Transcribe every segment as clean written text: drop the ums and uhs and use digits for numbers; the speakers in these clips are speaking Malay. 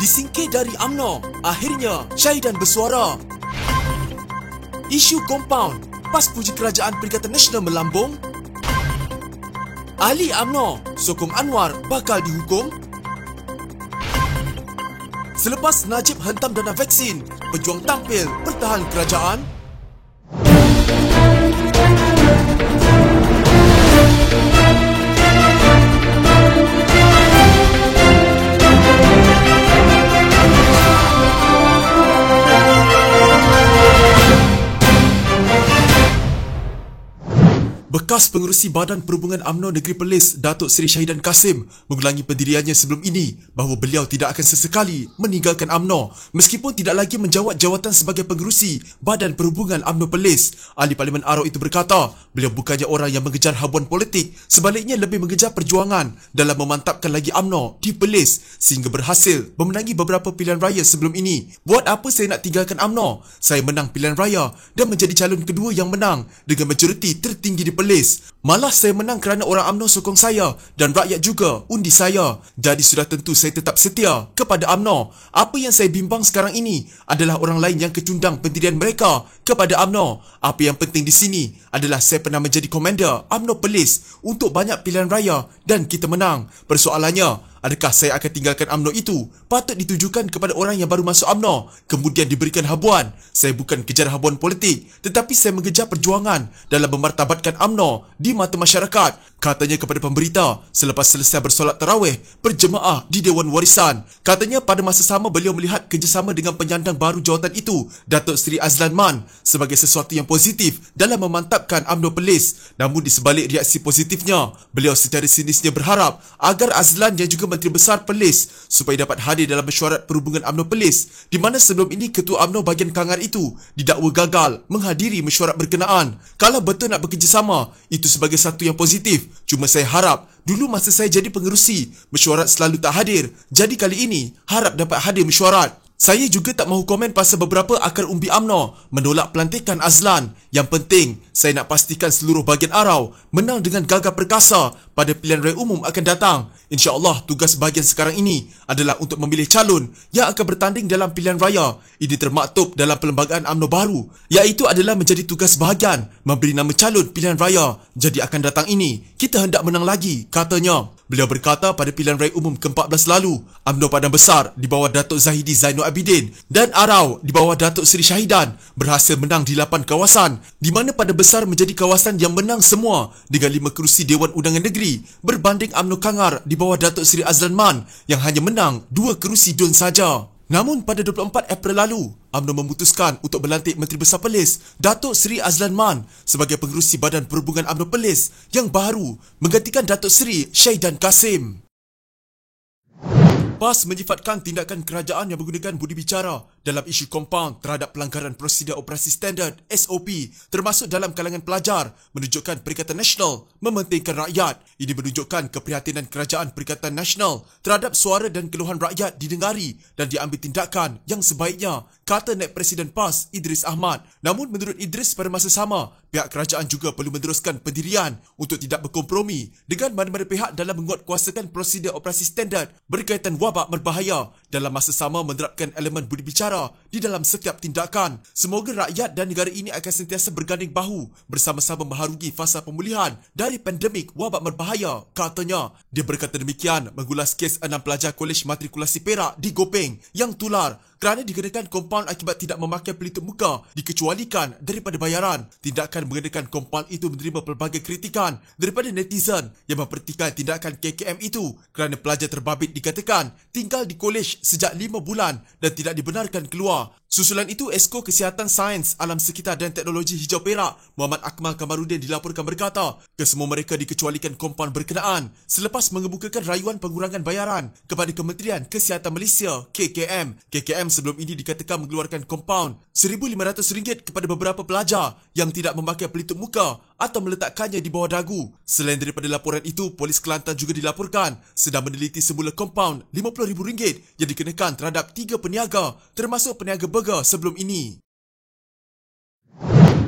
Disingkir dari UMNO, akhirnya Syahidan bersuara. Isu kompaun, PAS puji kerajaan Perikatan Nasional melambung. Ahli UMNO sokong Anwar bakal dihukum. Selepas Najib hentam dana vaksin, pejuang tampil bertahan kerajaan. Bekas Pengerusi Badan Perhubungan UMNO Negeri Perlis, Datuk Seri Syahidan Kasim mengulangi pendiriannya sebelum ini bahawa beliau tidak akan sesekali meninggalkan UMNO meskipun tidak lagi menjawat jawatan sebagai Pengerusi Badan Perhubungan UMNO Perlis. Ahli Parlimen Arau itu berkata, beliau bukannya orang yang mengejar habuan politik, sebaliknya lebih mengejar perjuangan dalam memantapkan lagi UMNO di Perlis sehingga berhasil memenangi beberapa pilihan raya sebelum ini. Buat apa saya nak tinggalkan UMNO? Saya menang pilihan raya dan menjadi calon kedua yang menang dengan majoriti tertinggi di Perlis. Malah saya menang kerana orang UMNO sokong saya dan rakyat juga undi saya. Jadi sudah tentu saya tetap setia kepada UMNO. Apa yang saya bimbang sekarang ini adalah orang lain yang kecundang pendirian mereka kepada UMNO. Apa yang penting di sini adalah saya pernah menjadi komander UMNO Perlis untuk banyak pilihan raya dan kita menang. Persoalannya, adakah saya akan tinggalkan UMNO itu? Patut ditujukan kepada orang yang baru masuk UMNO kemudian diberikan habuan. Saya bukan kejar habuan politik, tetapi saya mengejar perjuangan dalam memartabatkan UMNO di mata masyarakat. Katanya kepada pemberita selepas selesai bersolat tarawih berjemaah di Dewan Warisan. Katanya pada masa sama beliau melihat kerjasama dengan penyandang baru jawatan itu, Datuk Seri Azlan Man, sebagai sesuatu yang positif dalam memantapkan UMNO Perlis. Namun di sebalik reaksi positifnya, beliau secara sinisnya berharap agar Azlan yang juga Menteri Besar Perlis supaya dapat hadir dalam mesyuarat perhubungan UMNO Perlis, di mana sebelum ini Ketua UMNO bahagian Kangar itu didakwa gagal menghadiri mesyuarat berkenaan. Kalau betul nak bekerjasama, itu sebagai satu yang positif. Cuma saya harap dulu masa saya jadi pengerusi, mesyuarat selalu tak hadir. Jadi kali ini harap dapat hadir mesyuarat. Saya juga tak mahu komen pasal beberapa akar umbi UMNO menolak pelantikan Azlan. Yang penting, saya nak pastikan seluruh bahagian Arau menang dengan gagah perkasa pada pilihan raya umum akan datang. InsyaAllah tugas bahagian sekarang ini adalah untuk memilih calon yang akan bertanding dalam pilihan raya. Ini termaktub dalam perlembagaan UMNO baru, iaitu adalah menjadi tugas bahagian memberi nama calon pilihan raya. Jadi akan datang ini, kita hendak menang lagi, katanya. Beliau berkata pada pilihan raya umum ke-14 lalu, UMNO Padang Besar di bawah Datuk Zahidi Zainul Abidin dan Arau di bawah Datuk Seri Syahidan berhasil menang di 8 kawasan, di mana Padang Besar menjadi kawasan yang menang semua dengan 5 kerusi Dewan Undangan Negeri berbanding UMNO Kangar di bawah Datuk Seri Azlan Man yang hanya menang 2 kerusi DUN saja. Namun pada 24 April lalu, UMNO memutuskan untuk melantik Menteri Besar Perlis, Datuk Seri Azlan Man sebagai Pengerusi Badan Perhubungan UMNO Perlis yang baru menggantikan Datuk Seri Syahidan Kasim. PAS menyifatkan tindakan kerajaan yang menggunakan budi bicara dalam isu kompaun terhadap pelanggaran prosedur operasi standard SOP termasuk dalam kalangan pelajar menunjukkan Perikatan Nasional mementingkan rakyat. Ini menunjukkan keprihatinan kerajaan Perikatan Nasional terhadap suara dan keluhan rakyat didengari dan diambil tindakan yang sebaiknya, kata Naib Presiden PAS Idris Ahmad. Namun menurut Idris pada masa sama, pihak kerajaan juga perlu meneruskan pendirian untuk tidak berkompromi dengan mana-mana pihak dalam menguatkuasakan prosedur operasi standard berkaitan wabak berbahaya dalam masa sama menerapkan elemen budi bicara di dalam setiap tindakan. Semoga rakyat dan negara ini akan sentiasa berganding bahu bersama-sama mengharungi fasa pemulihan dari pandemik wabak berbahaya, katanya. Dia berkata demikian mengulas kes 6 pelajar Kolej Matrikulasi Perak di Gopeng yang tular kerana dikenakan kompaun akibat tidak memakai pelitup muka dikecualikan daripada bayaran. Tindakan mengenakan kompaun itu menerima pelbagai kritikan daripada netizen yang mempertikaikan tindakan KKM itu kerana pelajar terbabit dikatakan tinggal di kolej sejak 5 bulan dan tidak dibenarkan keluar. Susulan itu, Esko Kesihatan Sains, Alam Sekitar dan Teknologi Hijau Perak, Muhammad Akmal Kamarudin dilaporkan berkata, kesemua mereka dikecualikan kompaun berkenaan selepas mengemukakan rayuan pengurangan bayaran kepada Kementerian Kesihatan Malaysia, KKM. KKM sebelum ini dikatakan mengeluarkan kompaun RM1,500 kepada beberapa pelajar yang tidak memakai pelitup muka atau meletakkannya di bawah dagu. Selain daripada laporan itu, Polis Kelantan juga dilaporkan sedang meneliti semula kompaun RM50,000 yang dikenakan terhadap 3 peniaga termasuk peniaga burger sebelum ini.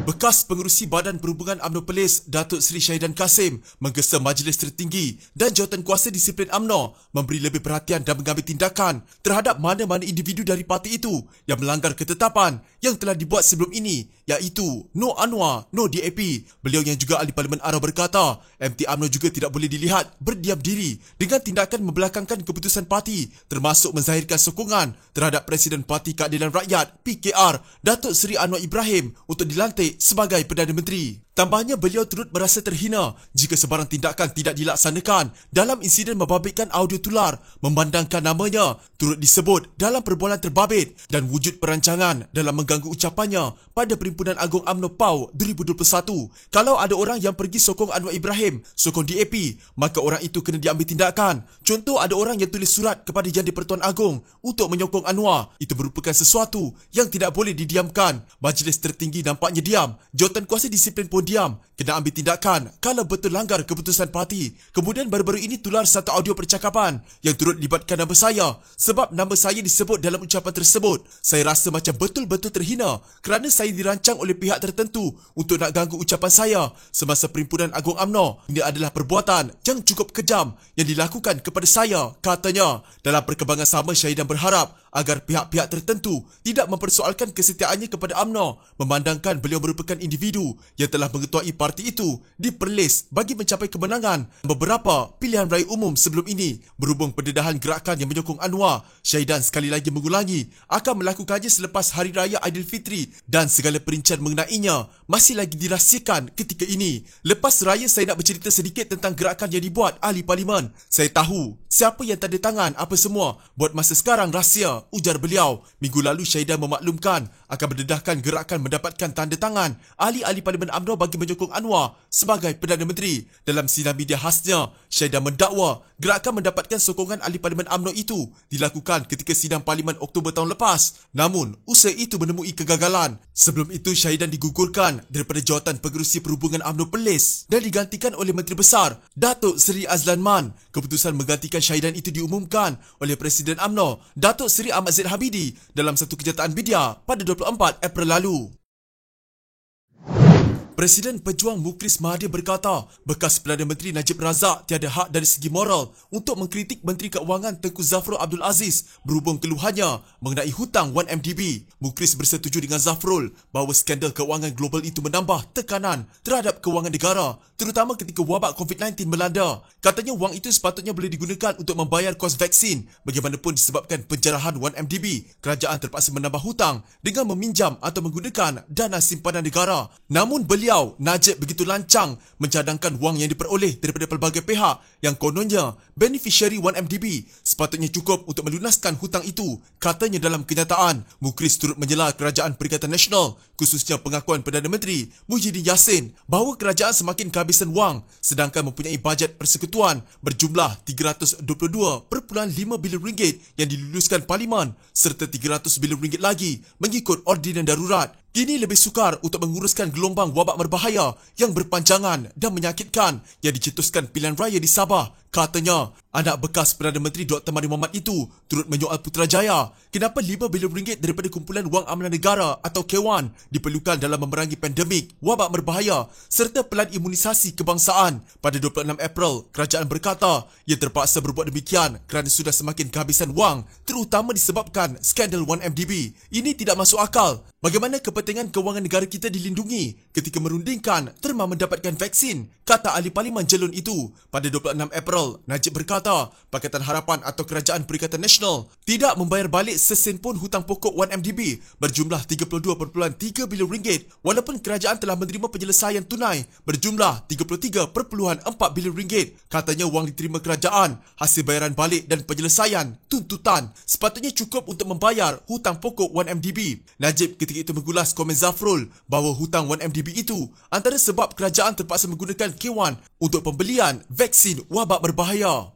Bekas Pengerusi Badan Perhubungan UMNO Perlis, Datuk Seri Syahidan Kasim menggesa Majlis Tertinggi dan Jawatankuasa Disiplin UMNO memberi lebih perhatian dan mengambil tindakan terhadap mana-mana individu dari parti itu yang melanggar ketetapan yang telah dibuat sebelum ini, iaitu No Anwar, No DAP. Beliau yang juga Ahli Parlimen ARA berkata, MT UMNO juga tidak boleh dilihat berdiam diri dengan tindakan membelakangkan keputusan parti termasuk menzahirkan sokongan terhadap Presiden Parti Keadilan Rakyat PKR, Datuk Seri Anwar Ibrahim untuk dilantik sebagai Perdana Menteri. Tambahnya, beliau turut merasa terhina jika sebarang tindakan tidak dilaksanakan dalam insiden membabitkan audio tular memandangkan namanya turut disebut dalam perbualan terbabit dan wujud perancangan dalam mengganggu ucapannya pada Perhimpunan Agung UMNO PAU 2021. Kalau ada orang yang pergi sokong Anwar Ibrahim, sokong DAP, maka orang itu kena diambil tindakan. Contoh, ada orang yang tulis surat kepada Yang di-Pertuan Agong untuk menyokong Anwar. Itu merupakan sesuatu yang tidak boleh didiamkan. Majlis Tertinggi nampaknya diam. Jawatankuasa Disiplin pun diam. Kena ambil tindakan kalau betul langgar keputusan parti. Kemudian baru-baru ini tular satu audio percakapan yang turut libatkan nama saya. Sebab nama saya disebut dalam ucapan tersebut, saya rasa macam betul-betul terhina kerana saya dirancang oleh pihak tertentu untuk nak ganggu ucapan saya semasa Perhimpunan Agung UMNO. Ini adalah perbuatan yang cukup kejam yang dilakukan kepada saya, katanya. Dalam perkembangan sama, Syahidan berharap agar pihak-pihak tertentu tidak mempersoalkan kesetiaannya kepada UMNO memandangkan beliau merupakan individu yang telah mengetuai parti itu di Perlis bagi mencapai kemenangan beberapa pilihan raya umum sebelum ini. Berhubung pendedahan gerakan yang menyokong Anwar, Syahidan sekali lagi mengulangi akan melakukannya selepas Hari Raya Aidilfitri dan segala perincian mengenainya masih lagi dirahsiakan ketika ini. Lepas raya, saya nak bercerita sedikit tentang gerakan yang dibuat Ahli Parlimen. Saya tahu siapa yang tanda tangan apa semua. Buat masa sekarang rahsia, ujar beliau. Minggu lalu Syahidan memaklumkan akan berdedahkan gerakan mendapatkan tanda tangan ahli-ahli Parlimen UMNO bagi menyokong Anwar sebagai Perdana Menteri. Dalam sinar media khasnya, Syahidan mendakwa gerakan mendapatkan sokongan ahli Parlimen UMNO itu dilakukan ketika sidang Parlimen Oktober tahun lepas. Namun, usaha itu menemui kegagalan. Sebelum itu, Syahidan digugurkan daripada jawatan Pengerusi Perhubungan UMNO Perlis dan digantikan oleh Menteri Besar Datuk Seri Azlan Man. Keputusan menggantikan Syahidan itu diumumkan oleh Presiden UMNO Datuk Seri Ahmad Zaid Habidi dalam satu kenyataan media pada 24 April lalu. Presiden Pejuang Mukris Mahathir berkata, bekas Perdana Menteri Najib Razak tiada hak dari segi moral untuk mengkritik Menteri Keuangan Tengku Zafrul Abdul Aziz berhubung keluhannya mengenai hutang 1MDB. Mukris bersetuju dengan Zafrul bahawa skandal keuangan global itu menambah tekanan terhadap kewangan negara, terutama ketika wabak COVID-19 melanda. Katanya wang itu sepatutnya boleh digunakan untuk membayar kos vaksin. Bagaimanapun disebabkan penjarahan 1MDB, kerajaan terpaksa menambah hutang dengan meminjam atau menggunakan dana simpanan negara. Namun beliau, Najib, begitu lancang mencadangkan wang yang diperoleh daripada pelbagai pihak yang kononnya beneficiary 1MDB sepatutnya cukup untuk melunaskan hutang itu. Katanya dalam kenyataan, Mukris turut menyela Kerajaan Perikatan Nasional, khususnya pengakuan Perdana Menteri Muhyiddin Yassin bahawa kerajaan semakin kehabisan wang sedangkan mempunyai bajet persekutuan berjumlah 322.5 bilion ringgit yang diluluskan Parlimen serta 300 bilion ringgit lagi mengikut ordinan darurat. Kini lebih sukar untuk menguruskan gelombang wabak berbahaya yang berpanjangan dan menyakitkan yang dicetuskan pilihan raya di Sabah. Katanya, anak bekas Perdana Menteri Dr. Mahathir Mohamad itu turut menyoal Putrajaya kenapa 5 bilion ringgit daripada kumpulan wang amanah negara atau K1 diperlukan dalam memerangi pandemik, wabak berbahaya serta pelan imunisasi kebangsaan. Pada 26 April, kerajaan berkata ia terpaksa berbuat demikian kerana sudah semakin kehabisan wang, terutama disebabkan skandal 1MDB. Ini tidak masuk akal. Bagaimana kepentingan kewangan negara kita dilindungi ketika merundingkan terma mendapatkan vaksin, kata ahli Parlimen Jelun itu. Pada 26 April, Najib berkata Pakatan Harapan atau Kerajaan Perikatan Nasional tidak membayar balik sesen pun hutang pokok 1MDB berjumlah 32.3 bilion ringgit walaupun kerajaan telah menerima penyelesaian tunai berjumlah 33.4 bilion ringgit. Katanya wang diterima kerajaan hasil bayaran balik dan penyelesaian tuntutan sepatutnya cukup untuk membayar hutang pokok 1MDB. Najib ketika itu mengulas komen Zafrul bahawa hutang 1MDB itu antara sebab kerajaan terpaksa menggunakan K1 untuk pembelian vaksin wabak berbahaya.